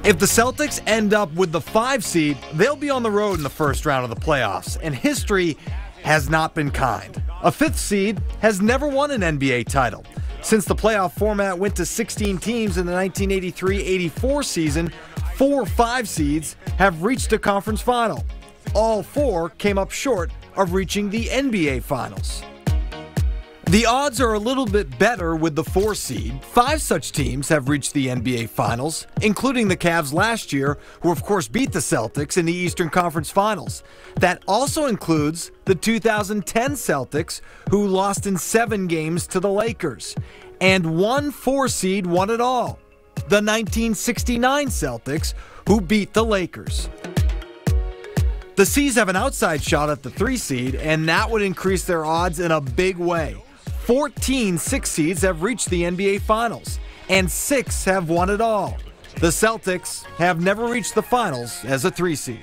If the Celtics end up with the 5 seed, they'll be on the road in the first round of the playoffs, and history has not been kind. A 5th seed has never won an NBA title. Since the playoff format went to 16 teams in the 1983-84 season, 4 5 seeds have reached a conference final. All 4 came up short of reaching the NBA Finals. The odds are a little bit better with the 4 seed. 5 such teams have reached the NBA Finals, including the Cavs last year, who of course beat the Celtics in the Eastern Conference Finals. That also includes the 2010 Celtics, who lost in 7 games to the Lakers. And 1 4 seed won it all, the 1969 Celtics, who beat the Lakers. The C's have an outside shot at the 3 seed, and that would increase their odds in a big way. 14 6 seeds have reached the NBA Finals, and 6 have won it all. The Celtics have never reached the finals as a 3 seed.